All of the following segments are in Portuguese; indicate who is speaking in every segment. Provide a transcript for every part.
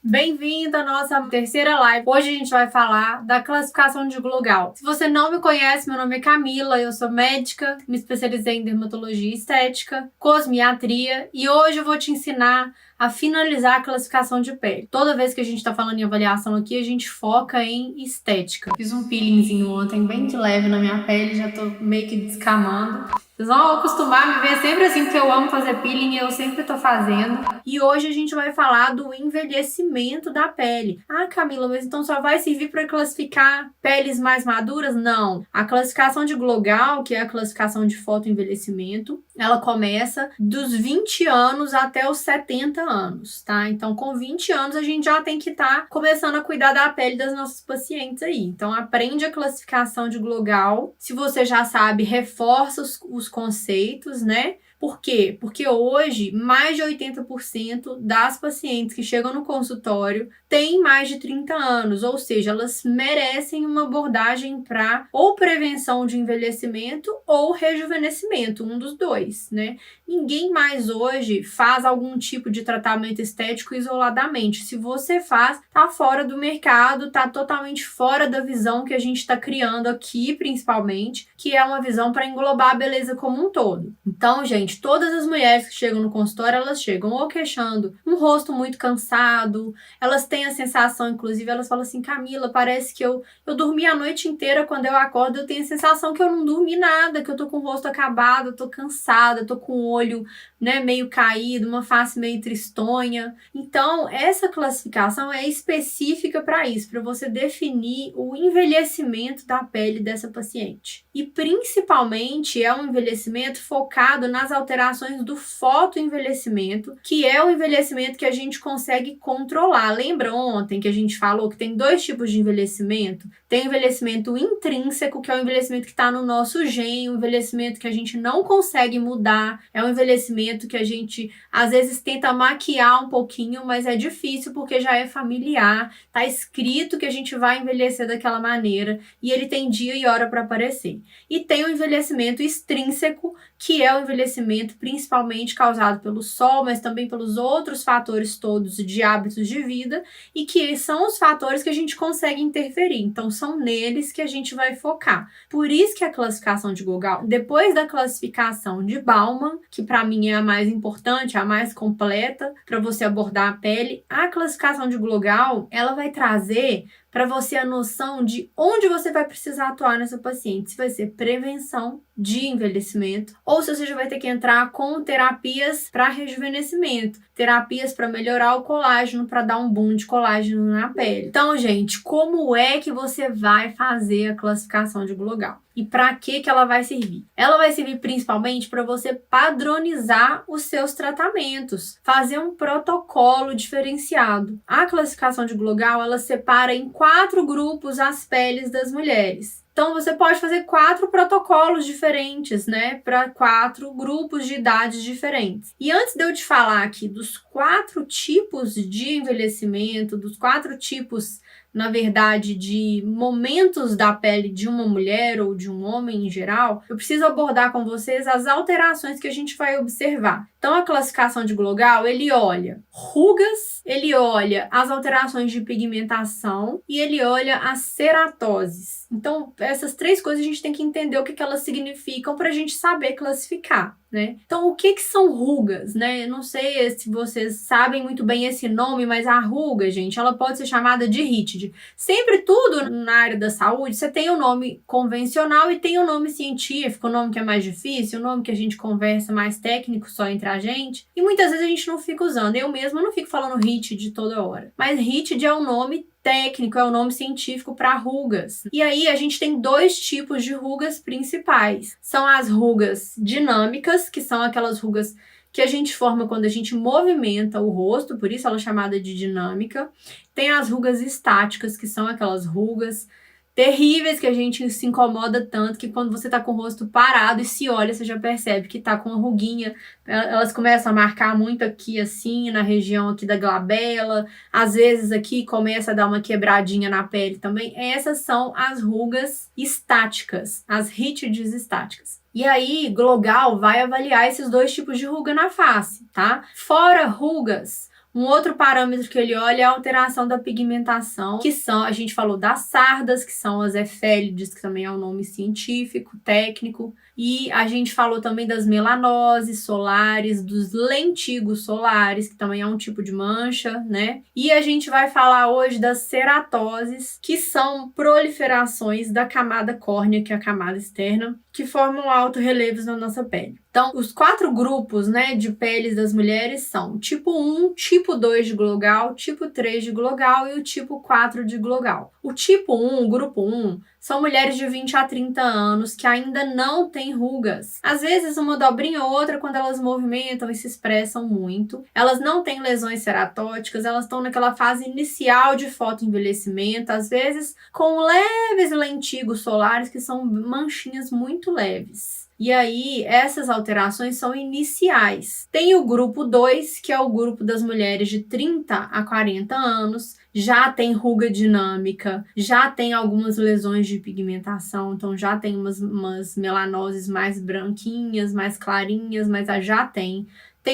Speaker 1: Bem-vindo à nossa terceira live. Hoje a gente vai falar da classificação de Glugal. Se você não me conhece, meu nome é Camila, eu sou médica, me especializei em dermatologia estética, cosmiatria e hoje eu vou te ensinar a finalizar a classificação de pele. Toda vez que a gente tá falando em avaliação aqui, a gente foca em estética. Fiz um peelingzinho ontem, bem de leve na minha pele, já tô meio que descamando. Vocês vão acostumar a me ver sempre assim, porque eu amo fazer peeling e eu sempre tô fazendo. E hoje a gente vai falar do envelhecimento da pele. Ah, Camila, mas então só vai servir para classificar peles mais maduras? Não. A classificação de Glugal, que é a classificação de fotoenvelhecimento, ela começa dos 20 anos até os 70 anos, tá? Então, com 20 anos, a gente já tem que estar começando a cuidar da pele das nossas pacientes aí. Então, aprende a classificação de Glugal. Se você já sabe, reforça os conceitos, né? Por quê? Porque hoje, mais de 80% das pacientes que chegam no consultório têm mais de 30 anos, ou seja, elas merecem uma abordagem para ou prevenção de envelhecimento ou rejuvenescimento, um dos dois, né? Ninguém mais hoje faz algum tipo de tratamento estético isoladamente. Se você faz, tá fora do mercado, tá totalmente fora da visão que a gente está criando aqui, principalmente, que é uma visão para englobar a beleza como um todo. Então, gente, todas as mulheres que chegam no consultório, elas chegam ou queixando um rosto muito cansado, elas têm a sensação, inclusive, elas falam assim, Camila, parece que eu dormi a noite inteira, quando eu acordo, eu tenho a sensação que eu não dormi nada, que eu tô com o rosto acabado, eu tô cansada, eu tô com o olho, né, meio caído, uma face meio tristonha. Então, essa classificação é específica para isso, para você definir o envelhecimento da pele dessa paciente. E, principalmente, é um envelhecimento focado nas alterações do fotoenvelhecimento, que é o envelhecimento que a gente consegue controlar. Lembra ontem que a gente falou que tem dois tipos de envelhecimento? Tem o envelhecimento intrínseco, que é o envelhecimento que está no nosso gene, o envelhecimento que a gente não consegue mudar, é um envelhecimento que a gente, às vezes, tenta maquiar um pouquinho, mas é difícil porque já é familiar, tá escrito que a gente vai envelhecer daquela maneira e ele tem dia e hora para aparecer. E tem o envelhecimento extrínseco, que é o envelhecimento principalmente causado pelo sol, mas também pelos outros fatores todos de hábitos de vida e que são os fatores que a gente consegue interferir. Então, são neles que a gente vai focar. Por isso que a classificação de Glugal, depois da classificação de Bauman, que para mim é a mais importante, a mais completa para você abordar a pele, a classificação de Glugal, ela vai trazer para você a noção de onde você vai precisar atuar nessa paciente. Se vai ser prevenção de envelhecimento ou se você já vai ter que entrar com terapias para rejuvenescimento, terapias para melhorar o colágeno, para dar um boom de colágeno na pele. Então, gente, como é que você vai fazer a classificação de Glugal? E para que ela vai servir? Ela vai servir principalmente para você padronizar os seus tratamentos, fazer um protocolo diferenciado. A classificação de Glugal, ela separa em 4 grupos as peles das mulheres. Então, você pode fazer 4 protocolos diferentes, né? Para 4 grupos de idades diferentes. E antes de eu te falar aqui dos 4 tipos de envelhecimento, dos 4 tipos, na verdade, de momentos da pele de uma mulher ou de um homem em geral, eu preciso abordar com vocês as alterações que a gente vai observar. Então, a classificação de Glugal, ele olha rugas, ele olha as alterações de pigmentação e ele olha as ceratoses. Então, essas 3 coisas a gente tem que entender o que elas significam para a gente saber classificar, né? Então, o que são rugas, né? Eu não sei se vocês sabem muito bem esse nome, mas a ruga, gente, ela pode ser chamada de rítide. Sempre tudo na área da saúde, você tem o nome convencional e tem o nome científico, o nome que é mais difícil, o nome que a gente conversa mais técnico só entre a gente. E muitas vezes a gente não fica usando. Eu mesma não fico falando rítide toda hora. Mas rítide é o nome técnico, é o nome científico para rugas. E aí a gente tem 2 tipos de rugas principais. São as rugas dinâmicas, que são aquelas rugas que a gente forma quando a gente movimenta o rosto, por isso ela é chamada de dinâmica. Tem as rugas estáticas, que são aquelas rugas terríveis que a gente se incomoda tanto que quando você tá com o rosto parado e se olha, você já percebe que tá com uma ruguinha. Elas começam a marcar muito aqui assim, na região aqui da glabela. Às vezes aqui começa a dar uma quebradinha na pele também. Essas são as rugas estáticas, as rítides estáticas. E aí, Glugal vai avaliar esses 2 tipos de ruga na face, tá? Fora rugas Um outro parâmetro que ele olha é a alteração da pigmentação, que são, a gente falou das sardas, que são as efélides, que também é um nome científico, técnico, e a gente falou também das melanoses solares, dos lentigos solares, que também é um tipo de mancha, né? E a gente vai falar hoje das ceratoses, que são proliferações da camada córnea, que é a camada externa, que formam alto-relevos na nossa pele. Então, os 4 grupos, né, de peles das mulheres são tipo 1, tipo 2 de Glogal, tipo 3 de Glogal e o tipo 4 de Glogal. O tipo 1, o grupo 1, são mulheres de 20 a 30 anos que ainda não têm rugas. Às vezes, uma dobrinha ou outra, quando elas movimentam e se expressam muito. Elas não têm lesões ceratóticas, elas estão naquela fase inicial de fotoenvelhecimento, às vezes com leves lentigos solares, que são manchinhas muito leves. E aí, essas alterações são iniciais. Tem o grupo 2, que é o grupo das mulheres de 30 a 40 anos, já tem ruga dinâmica, já tem algumas lesões de pigmentação, então já tem umas melanoses mais branquinhas, mais clarinhas, mas já tem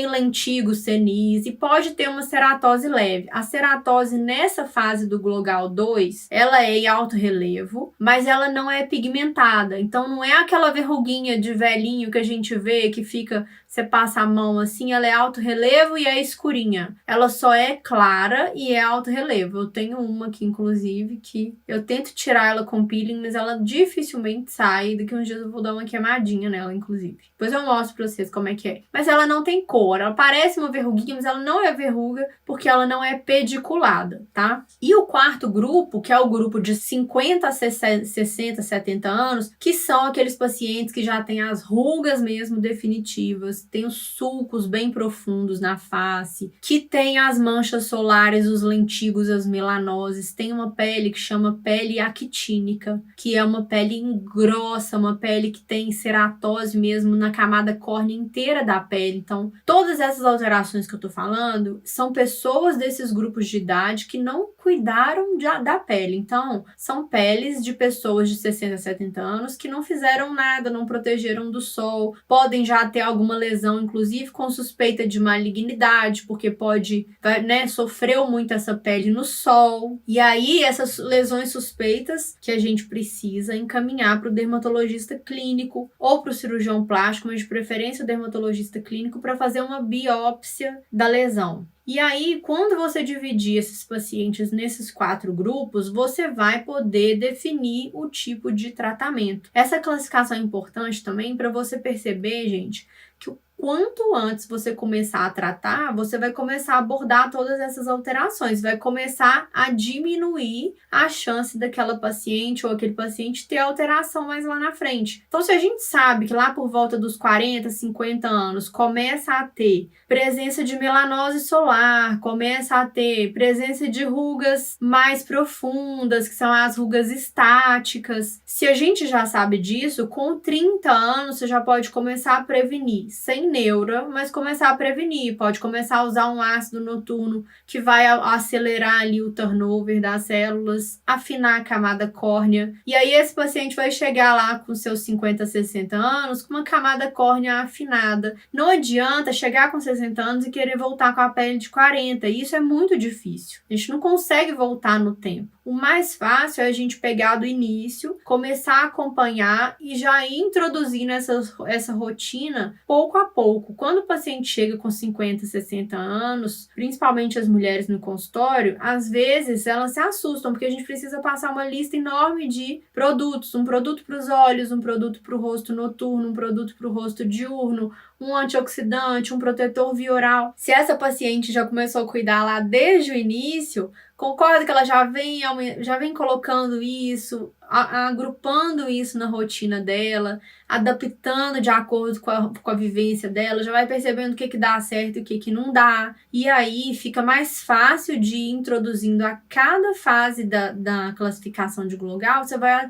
Speaker 1: lentigo, senis e pode ter uma ceratose leve. A ceratose nessa fase do Glogal 2, ela é em alto relevo, mas ela não é pigmentada. Então não é aquela verruguinha de velhinho que a gente vê que fica, você passa a mão assim, ela é alto relevo e é escurinha. Ela só é clara e é alto relevo. Eu tenho uma aqui, inclusive, que eu tento tirar ela com peeling, mas ela dificilmente sai. Daqui uns dias eu vou dar uma queimadinha nela, inclusive. Depois eu mostro pra vocês como é que é. Mas ela não tem cor. Ela parece uma verruguinha, mas ela não é verruga porque ela não é pediculada, tá? E o 4º grupo, que é o grupo de 50 a 60, 70 anos, que são aqueles pacientes que já têm as rugas mesmo definitivas, tem os sulcos bem profundos na face, que tem as manchas solares, os lentigos, as melanoses, tem uma pele que chama pele actínica, que é uma pele grossa, uma pele que tem ceratose mesmo na camada córnea inteira da pele. Então, todas essas alterações que eu tô falando são pessoas desses grupos de idade que não cuidaram da pele. Então, são peles de pessoas de 60 a 70 anos que não fizeram nada, não protegeram do sol, podem já ter alguma lesão, inclusive com suspeita de malignidade, porque pode, né, sofreu muito essa pele no sol. E aí, essas lesões suspeitas que a gente precisa encaminhar para o dermatologista clínico ou para o cirurgião plástico, mas de preferência o dermatologista clínico, para fazer uma biópsia da lesão. E aí, quando você dividir esses pacientes nesses 4 grupos, você vai poder definir o tipo de tratamento. Essa classificação é importante também para você perceber, gente, que quanto antes você começar a tratar, você vai começar a abordar todas essas alterações, vai começar a diminuir a chance daquela paciente ou aquele paciente ter alteração mais lá na frente. Então, se a gente sabe que lá por volta dos 40, 50 anos começa a ter presença de melanose solar, começa a ter presença de rugas mais profundas, que são as rugas estáticas. Se a gente já sabe disso, com 30 anos você já pode começar a prevenir, sem neura, mas começar a prevenir. Pode começar a usar um ácido noturno que vai acelerar ali o turnover das células, afinar a camada córnea. E aí esse paciente vai chegar lá com seus 50, 60 anos com uma camada córnea afinada. Não adianta chegar com 60 anos e querer voltar com a pele de 40. Isso é muito difícil. A gente não consegue voltar no tempo. O mais fácil é a gente pegar do início, começar a acompanhar e já ir introduzindo essa rotina pouco a pouco. Quando o paciente chega com 50, 60 anos, principalmente as mulheres no consultório, às vezes elas se assustam, porque a gente precisa passar uma lista enorme de produtos. Um produto para os olhos, um produto para o rosto noturno, um produto para o rosto diurno, um antioxidante, um protetor via oral. Se essa paciente já começou a cuidar lá desde o início, concordo que ela já vem colocando isso, agrupando isso na rotina dela, adaptando de acordo com a vivência dela, já vai percebendo o que dá certo e o que não dá. E aí fica mais fácil de ir introduzindo a cada fase da classificação de Glogal, você vai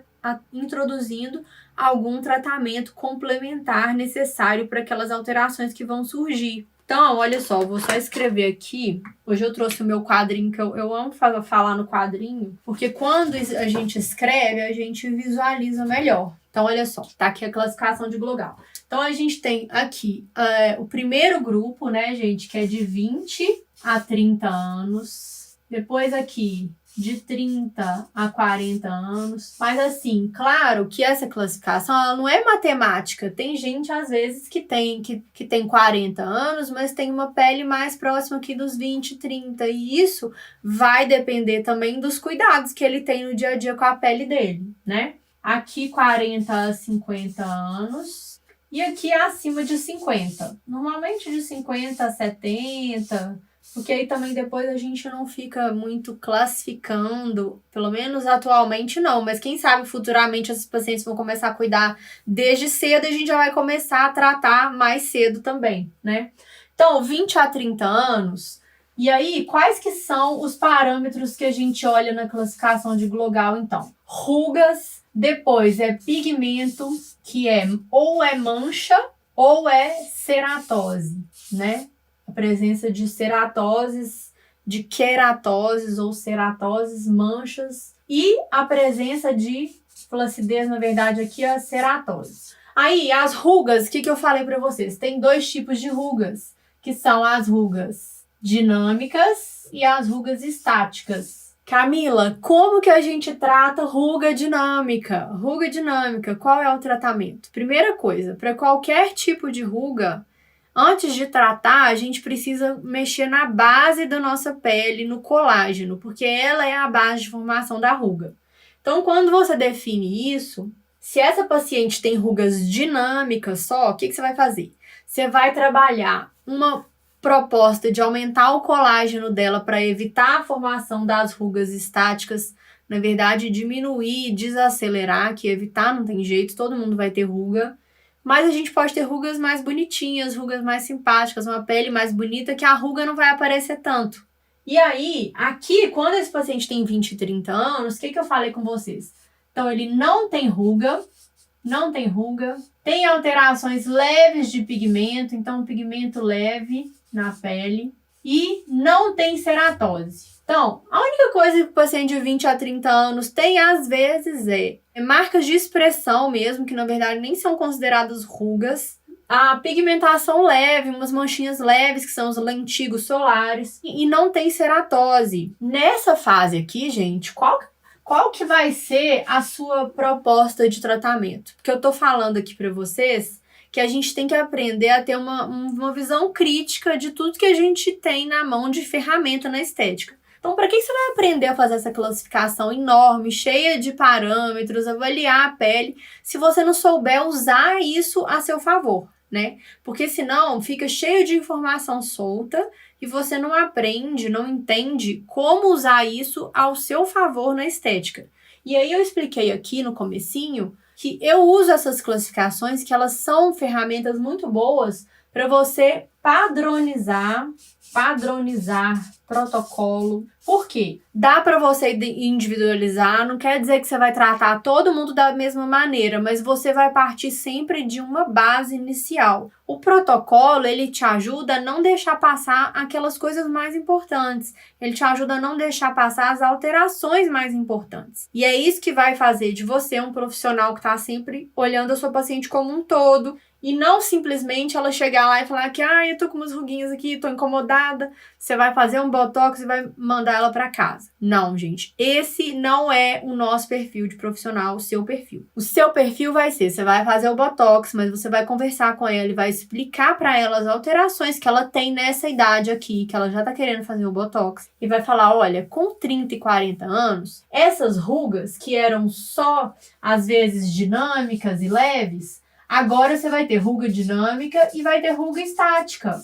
Speaker 1: introduzindo algum tratamento complementar necessário para aquelas alterações que vão surgir. Então, olha só, eu vou só escrever aqui. Hoje eu trouxe o meu quadrinho, que eu amo falar no quadrinho, porque quando a gente escreve, a gente visualiza melhor. Então, olha só, tá aqui a classificação de Glogal. Então, a gente tem aqui o primeiro grupo, né, gente, que é de 20 a 30 anos. Depois aqui, de 30 a 40 anos. Mas assim, claro que essa classificação ela não é matemática. Tem gente, às vezes, que tem 40 anos, mas tem uma pele mais próxima aqui dos 20, 30. E isso vai depender também dos cuidados que ele tem no dia a dia com a pele dele, né? Aqui 40 a 50 anos. E aqui acima de 50. Normalmente de 50 a 70... Porque aí também depois a gente não fica muito classificando, pelo menos atualmente não, mas quem sabe futuramente esses pacientes vão começar a cuidar desde cedo e a gente já vai começar a tratar mais cedo também, né? Então, 20 a 30 anos, e aí quais que são os parâmetros que a gente olha na classificação de Glogal, então? Rugas, depois é pigmento, que é ou é mancha ou é ceratose, né? A presença de ceratoses, de queratoses ou ceratoses, manchas, e a presença de flacidez, na verdade, aqui é a ceratose. Aí, as rugas, o que eu falei para vocês? Tem 2 tipos de rugas, que são as rugas dinâmicas e as rugas estáticas. Camila, como que a gente trata ruga dinâmica? Ruga dinâmica, qual é o tratamento? Primeira coisa, para qualquer tipo de ruga, antes de tratar, a gente precisa mexer na base da nossa pele, no colágeno, porque ela é a base de formação da ruga. Então, quando você define isso, se essa paciente tem rugas dinâmicas só, o que você vai fazer? Você vai trabalhar uma proposta de aumentar o colágeno dela para evitar a formação das rugas estáticas, na verdade, diminuir, desacelerar, que evitar não tem jeito, todo mundo vai ter ruga. Mas a gente pode ter rugas mais bonitinhas, rugas mais simpáticas, uma pele mais bonita, que a ruga não vai aparecer tanto. E aí, aqui, quando esse paciente tem 20 e 30 anos, o que eu falei com vocês? Então, ele não tem ruga, tem alterações leves de pigmento, então pigmento leve na pele, e não tem ceratose. Então, a única coisa que o paciente de 20 a 30 anos tem, às vezes, é marcas de expressão mesmo, que na verdade nem são consideradas rugas. A pigmentação leve, umas manchinhas leves, que são os lentigos solares, e não tem ceratose. Nessa fase aqui, gente, qual que vai ser a sua proposta de tratamento? Porque eu tô falando aqui para vocês que a gente tem que aprender a ter uma visão crítica de tudo que a gente tem na mão de ferramenta na estética. Então, para que você vai aprender a fazer essa classificação enorme, cheia de parâmetros, avaliar a pele, se você não souber usar isso a seu favor, né? Porque senão fica cheio de informação solta e você não aprende, não entende como usar isso ao seu favor na estética. E aí eu expliquei aqui no comecinho que eu uso essas classificações, que elas são ferramentas muito boas para você padronizar protocolo. Por quê? Dá para você individualizar, não quer dizer que você vai tratar todo mundo da mesma maneira, mas você vai partir sempre de uma base inicial. O protocolo, ele te ajuda a não deixar passar aquelas coisas mais importantes. Ele te ajuda a não deixar passar as alterações mais importantes. E é isso que vai fazer de você um profissional que está sempre olhando a sua paciente como um todo, e não simplesmente ela chegar lá e falar que eu tô com umas ruguinhas aqui, tô incomodada. Você vai fazer um botox e vai mandar ela para casa. Não, gente. Esse não é o nosso perfil de profissional, o seu perfil. O seu perfil vai ser, você vai fazer o botox, mas você vai conversar com ela e vai explicar para ela as alterações que ela tem nessa idade aqui, que ela já tá querendo fazer o botox. E vai falar, olha, com 30 e 40 anos, essas rugas que eram só, às vezes, dinâmicas e leves, agora você vai ter ruga dinâmica e vai ter ruga estática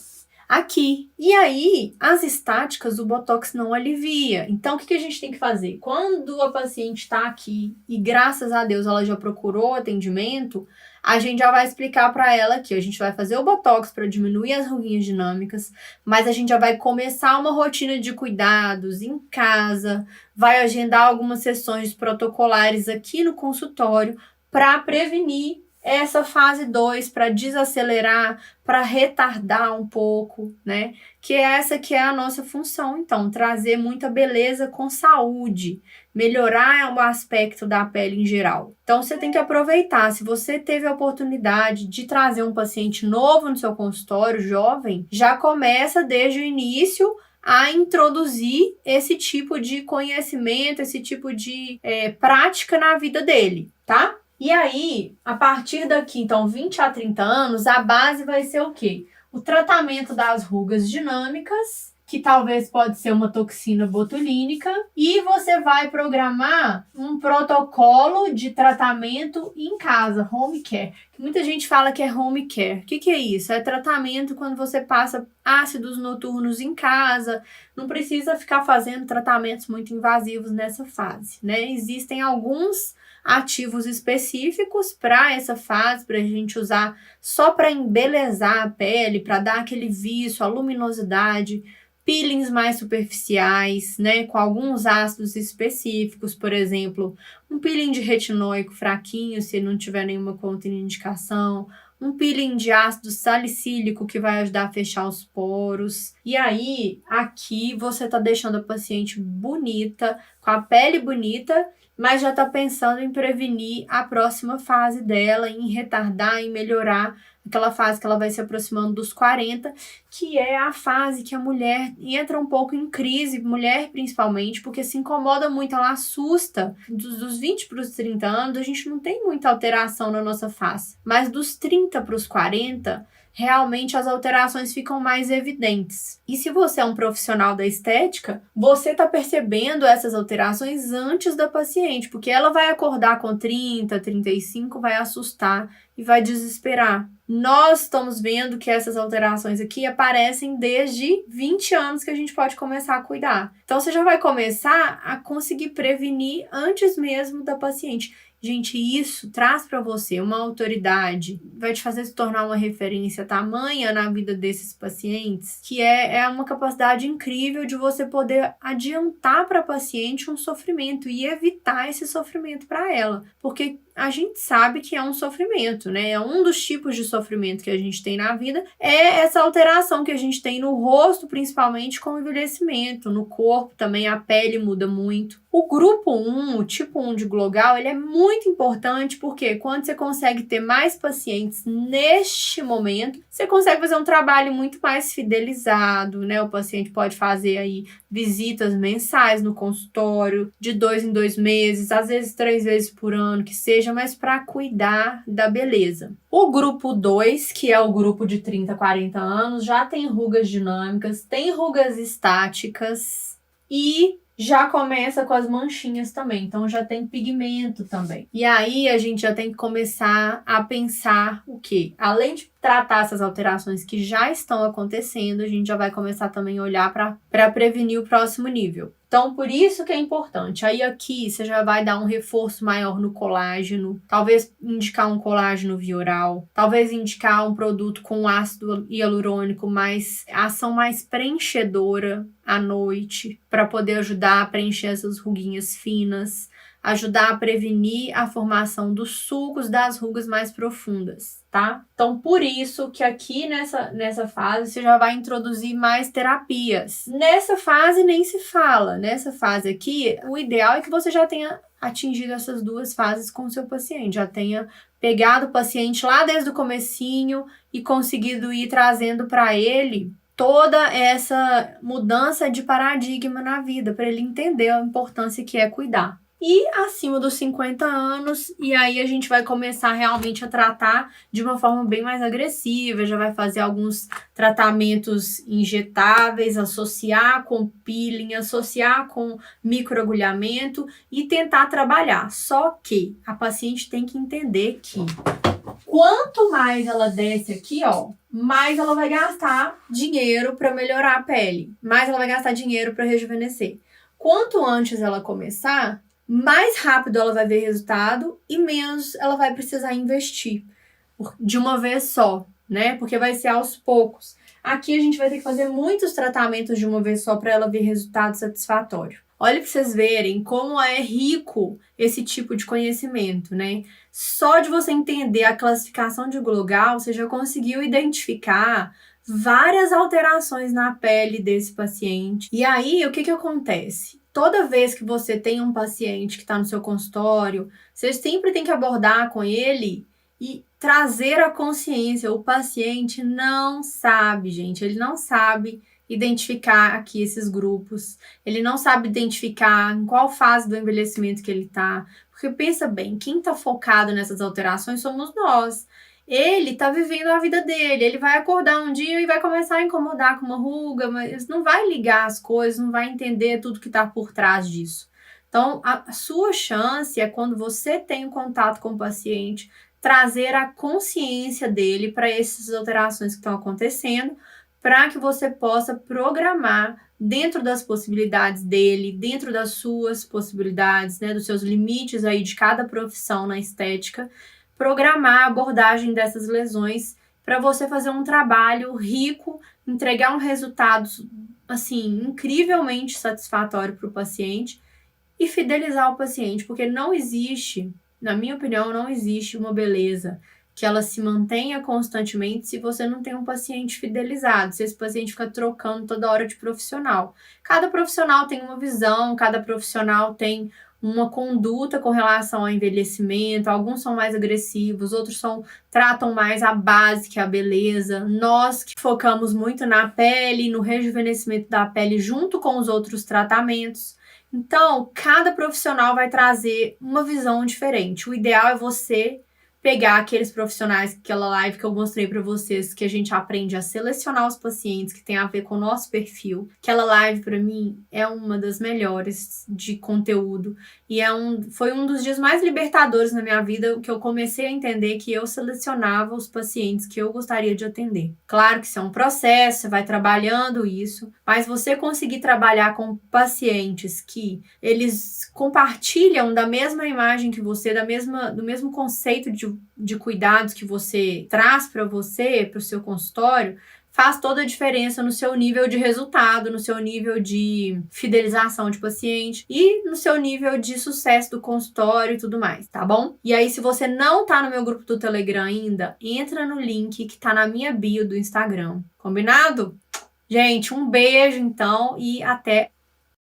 Speaker 1: aqui. E aí, as estáticas, o botox não alivia. Então, o que a gente tem que fazer? Quando a paciente está aqui e, graças a Deus, ela já procurou atendimento, a gente já vai explicar para ela que a gente vai fazer o botox para diminuir as ruguinhas dinâmicas, mas a gente já vai começar uma rotina de cuidados em casa, vai agendar algumas sessões protocolares aqui no consultório para prevenir essa fase 2, para desacelerar, para retardar um pouco, né? Que é essa que é a nossa função, então, trazer muita beleza com saúde, melhorar o aspecto da pele em geral. Então, você tem que aproveitar. Se você teve a oportunidade de trazer um paciente novo no seu consultório, jovem, já começa desde o início a introduzir esse tipo de conhecimento, esse tipo de prática na vida dele, tá? E aí, a partir daqui, então, 20 a 30 anos, a base vai ser o quê? O tratamento das rugas dinâmicas, que talvez pode ser uma toxina botulínica, e você vai programar um protocolo de tratamento em casa, home care. Muita gente fala que é home care. O que é isso? É tratamento quando você passa ácidos noturnos em casa. Não precisa ficar fazendo tratamentos muito invasivos nessa fase, né? Existem alguns ativos específicos para essa fase, para a gente usar só para embelezar a pele, para dar aquele viço, a luminosidade, peelings mais superficiais, né, com alguns ácidos específicos, por exemplo, um peeling de retinóico fraquinho, se não tiver nenhuma contraindicação, um peeling de ácido salicílico que vai ajudar a fechar os poros. E aí, aqui você tá deixando a paciente bonita, com a pele bonita, mas já tá pensando em prevenir a próxima fase dela, em retardar, em melhorar aquela fase que ela vai se aproximando dos 40, que é a fase que a mulher entra um pouco em crise, mulher principalmente, porque se incomoda muito, ela assusta. Dos 20 para os 30 anos, a gente não tem muita alteração na nossa face, mas dos 30 para os 40, realmente as alterações ficam mais evidentes. E se você é um profissional da estética, você está percebendo essas alterações antes da paciente, porque ela vai acordar com 30, 35, vai assustar e vai desesperar. Nós estamos vendo que essas alterações aqui aparecem desde 20 anos que a gente pode começar a cuidar. Então, você já vai começar a conseguir prevenir antes mesmo da paciente. Gente, isso traz para você uma autoridade, vai te fazer se tornar uma referência tamanha na vida desses pacientes, que é uma capacidade incrível de você poder adiantar para a paciente um sofrimento e evitar esse sofrimento para ela. Porque a gente sabe que é um sofrimento, né? É um dos tipos de sofrimento que a gente tem na vida, é essa alteração que a gente tem no rosto, principalmente com o envelhecimento, no corpo também a pele muda muito. O grupo 1, o tipo 1 de Glugal, ele é muito importante porque quando você consegue ter mais pacientes neste momento, você consegue fazer um trabalho muito mais fidelizado, né? O paciente pode fazer aí visitas mensais no consultório, de 2 em 2 meses, às vezes 3 vezes por ano, que seja, mas para cuidar da beleza. O grupo 2, que é o grupo de 30 a 40 anos, já tem rugas dinâmicas, tem rugas estáticas e já começa com as manchinhas também, então já tem pigmento também. E aí a gente já tem que começar a pensar o quê? Além de tratar essas alterações que já estão acontecendo, a gente já vai começar também a olhar para prevenir o próximo nível. Então, por isso que é importante. Aí aqui você já vai dar um reforço maior no colágeno, talvez indicar um colágeno via oral, talvez indicar um produto com ácido hialurônico, mais ação mais preenchedora à noite, para poder ajudar a preencher essas ruguinhas finas, ajudar a prevenir a formação dos sulcos das rugas mais profundas, tá? Então, por isso que aqui nessa fase você já vai introduzir mais terapias. Nessa fase nem se fala. Nessa fase aqui, o ideal é que você já tenha atingido essas duas fases com o seu paciente, já tenha pegado o paciente lá desde o comecinho e conseguido ir trazendo para ele toda essa mudança de paradigma na vida, para ele entender a importância que é cuidar. E acima dos 50 anos, e aí a gente vai começar realmente a tratar de uma forma bem mais agressiva, já vai fazer alguns tratamentos injetáveis, associar com peeling, associar com microagulhamento e tentar trabalhar. Só que a paciente tem que entender que quanto mais ela desce aqui, ó, mais ela vai gastar dinheiro para melhorar a pele, mais ela vai gastar dinheiro para rejuvenescer. Quanto antes ela começar, mais rápido ela vai ver resultado e menos ela vai precisar investir de uma vez só, né? Porque vai ser aos poucos. Aqui a gente vai ter que fazer muitos tratamentos de uma vez só para ela ver resultado satisfatório. Olha para vocês verem como é rico esse tipo de conhecimento, né? Só de você entender a classificação de Glugal, você já conseguiu identificar várias alterações na pele desse paciente. E aí, o que acontece? Toda vez que você tem um paciente que está no seu consultório, você sempre tem que abordar com ele e trazer a consciência. O paciente não sabe, gente, ele não sabe identificar aqui esses grupos, ele não sabe identificar em qual fase do envelhecimento que ele está. Porque pensa bem, quem está focado nessas alterações somos nós. Ele está vivendo a vida dele, ele vai acordar um dia e vai começar a incomodar com uma ruga, mas não vai ligar as coisas, não vai entender tudo que está por trás disso. Então, a sua chance é quando você tem um contato com o paciente, trazer a consciência dele para essas alterações que estão acontecendo, para que você possa programar dentro das possibilidades dele, dentro das suas possibilidades, né, dos seus limites aí de cada profissão na estética, programar a abordagem dessas lesões para você fazer um trabalho rico, entregar um resultado assim incrivelmente satisfatório para o paciente e fidelizar o paciente, porque não existe, na minha opinião, não existe uma beleza que ela se mantenha constantemente se você não tem um paciente fidelizado, se esse paciente fica trocando toda hora de profissional. Cada profissional tem uma visão, cada profissional tem uma conduta com relação ao envelhecimento, alguns são mais agressivos, outros tratam mais a base que a beleza. Nós que focamos muito na pele, no rejuvenescimento da pele junto com os outros tratamentos. Então, cada profissional vai trazer uma visão diferente. O ideal é você pegar aqueles profissionais, aquela live que eu mostrei para vocês, que a gente aprende a selecionar os pacientes que tem a ver com o nosso perfil. Aquela live, para mim, é uma das melhores de conteúdo e foi um dos dias mais libertadores na minha vida, que eu comecei a entender que eu selecionava os pacientes que eu gostaria de atender. Claro que isso é um processo, você vai trabalhando isso, mas você conseguir trabalhar com pacientes que eles compartilham da mesma imagem que você, do mesmo conceito de cuidados que você traz para você, para o seu consultório, faz toda a diferença no seu nível de resultado, no seu nível de fidelização de paciente e no seu nível de sucesso do consultório e tudo mais, tá bom? E aí, se você não tá no meu grupo do Telegram ainda, entra no link que tá na minha bio do Instagram, combinado? Gente, um beijo então e até